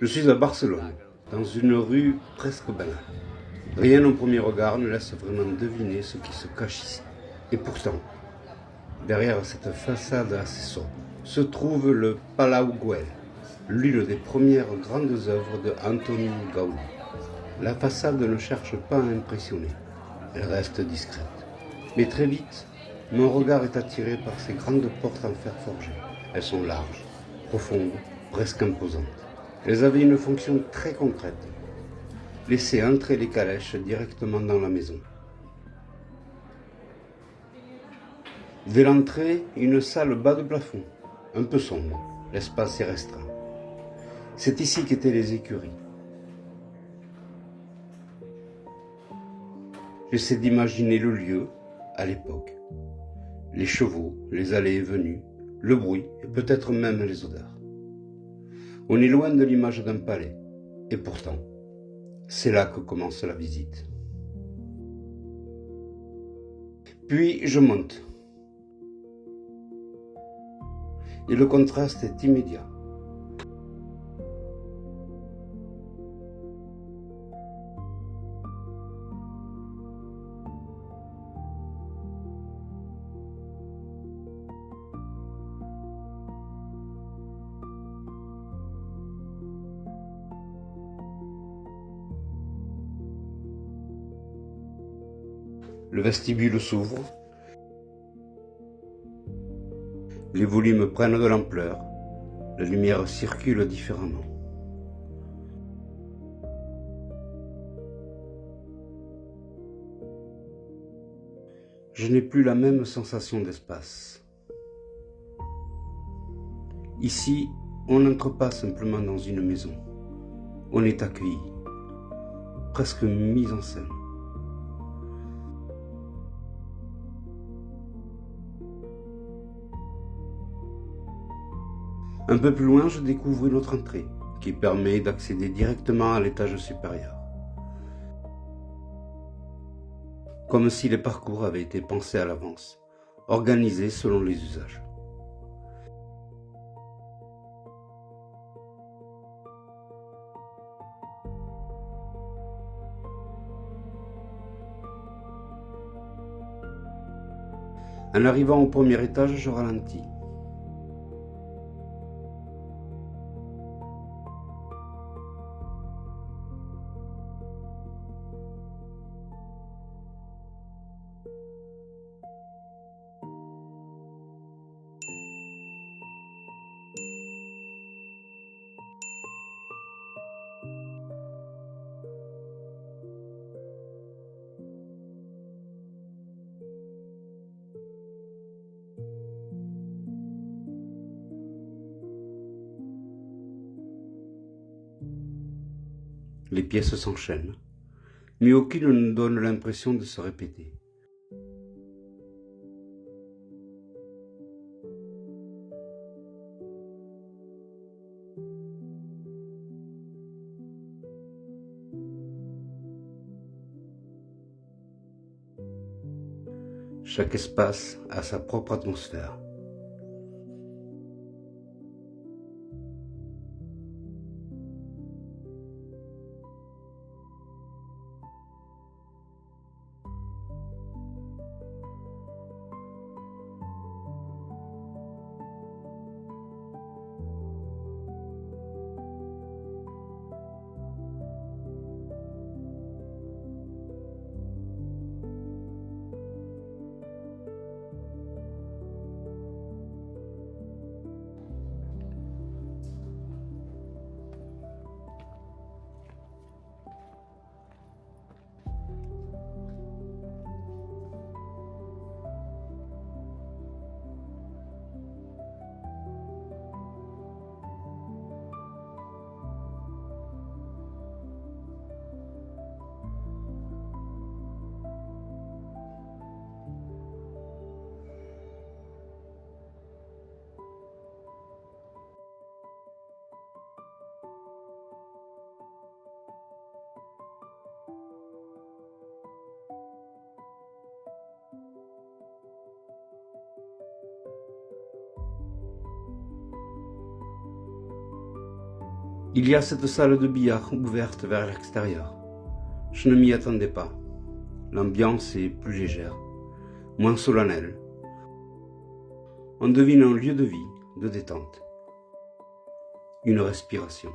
Je suis à Barcelone, dans une rue presque banale. Rien au premier regard ne laisse vraiment deviner ce qui se cache ici. Et pourtant, derrière cette façade assez sobre, se trouve le Palau Güell, l'une des premières grandes œuvres de Antoni Gaudí. La façade ne cherche pas à impressionner, elle reste discrète. Mais très vite, mon regard est attiré par ces grandes portes en fer forgé. Elles sont larges, profondes, presque imposantes. Elles avaient une fonction très concrète. Laisser entrer les calèches directement dans la maison. Dès l'entrée, une salle bas de plafond, un peu sombre, l'espace est restreint. C'est ici qu'étaient les écuries. J'essaie d'imaginer le lieu à l'époque. Les chevaux, les allées et venues, le bruit et peut-être même les odeurs. On est loin de l'image d'un palais, et pourtant, c'est là que commence la visite. Puis je monte. Et le contraste est immédiat. Le vestibule s'ouvre. Les volumes prennent de l'ampleur. La lumière circule différemment. Je n'ai plus la même sensation d'espace. Ici, on n'entre pas simplement dans une maison. On est accueilli, presque mis en scène. Un peu plus loin, je découvre une autre entrée qui permet d'accéder directement à l'étage supérieur. Comme si les parcours avaient été pensés à l'avance, organisés selon les usages. En arrivant au premier étage, je ralentis. Les pièces s'enchaînent, mais aucune ne donne l'impression de se répéter. Chaque espace a sa propre atmosphère. Il y a cette salle de billard ouverte vers l'extérieur. Je ne m'y attendais pas. L'ambiance est plus légère, moins solennelle. On devine un lieu de vie, de détente. Une respiration.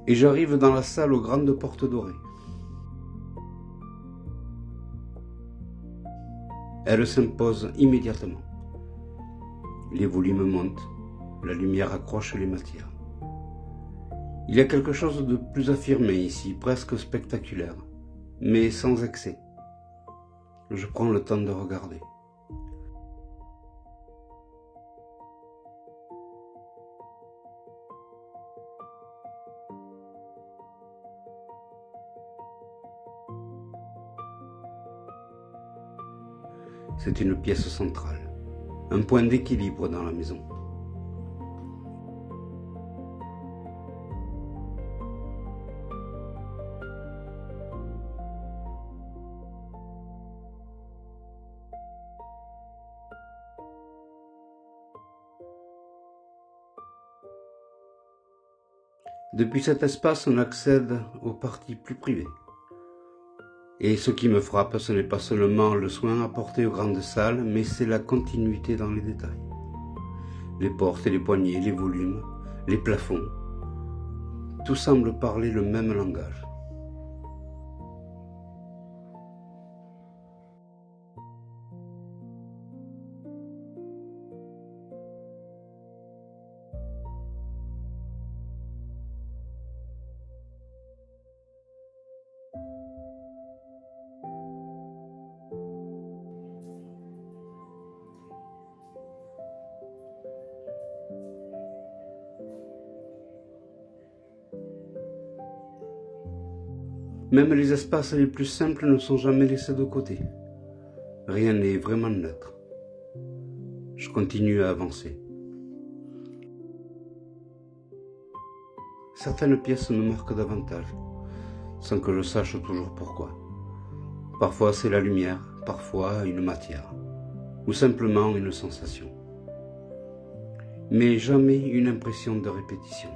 Et j'arrive dans la salle aux grandes portes dorées. Elle s'impose immédiatement. Les volumes montent, la lumière accroche les matières. Il y a quelque chose de plus affirmé ici, presque spectaculaire, mais sans excès. Je prends le temps de regarder. C'est une pièce centrale, un point d'équilibre dans la maison. Depuis cet espace, on accède aux parties plus privées. Et ce qui me frappe, ce n'est pas seulement le soin apporté aux grandes salles, mais c'est la continuité dans les détails. Les portes et les poignées, les volumes, les plafonds, tout semble parler le même langage. Même les espaces les plus simples ne sont jamais laissés de côté. Rien n'est vraiment neutre. Je continue à avancer. Certaines pièces me marquent davantage, sans que je sache toujours pourquoi. Parfois c'est la lumière, parfois une matière, ou simplement une sensation. Mais jamais une impression de répétition.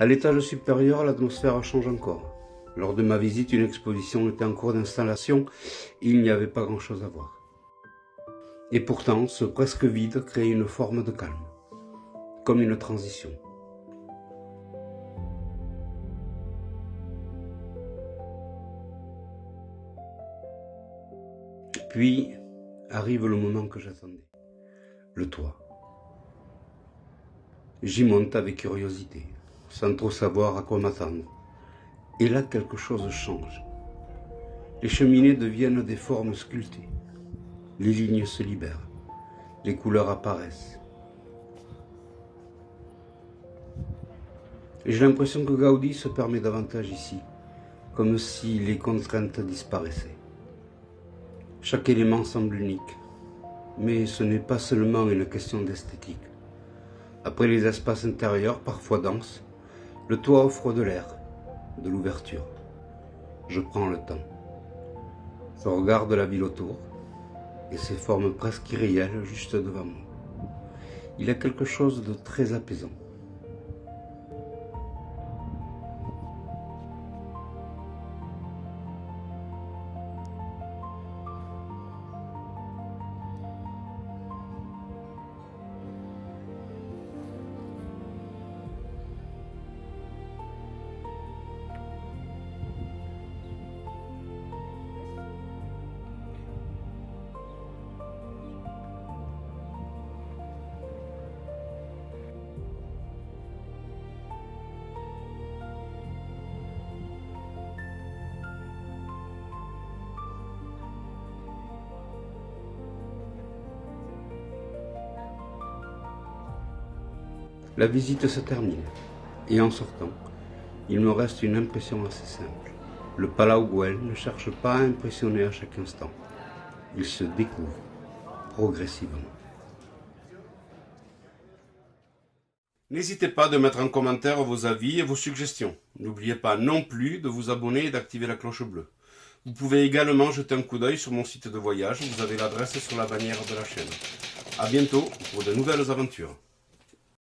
À l'étage supérieur, l'atmosphère change encore. Lors de ma visite, une exposition était en cours d'installation et il n'y avait pas grand-chose à voir. Et pourtant, ce presque vide crée une forme de calme, comme une transition. Puis arrive le moment que j'attendais, le toit. J'y monte avec curiosité, sans trop savoir à quoi m'attendre. Et là, quelque chose change. Les cheminées deviennent des formes sculptées. Les lignes se libèrent. Les couleurs apparaissent. Et j'ai l'impression que Gaudi se permet davantage ici, comme si les contraintes disparaissaient. Chaque élément semble unique, mais ce n'est pas seulement une question d'esthétique. Après les espaces intérieurs, parfois denses, le toit offre de l'air, de l'ouverture. Je prends le temps. Je regarde la ville autour et ses formes presque irréelles juste devant moi. Il y a quelque chose de très apaisant. La visite se termine, et en sortant, il me reste une impression assez simple. Le Palau Güell ne cherche pas à impressionner à chaque instant. Il se découvre progressivement. N'hésitez pas de mettre en commentaire vos avis et vos suggestions. N'oubliez pas non plus de vous abonner et d'activer la cloche bleue. Vous pouvez également jeter un coup d'œil sur mon site de voyage, vous avez l'adresse sur la bannière de la chaîne. A bientôt pour de nouvelles aventures.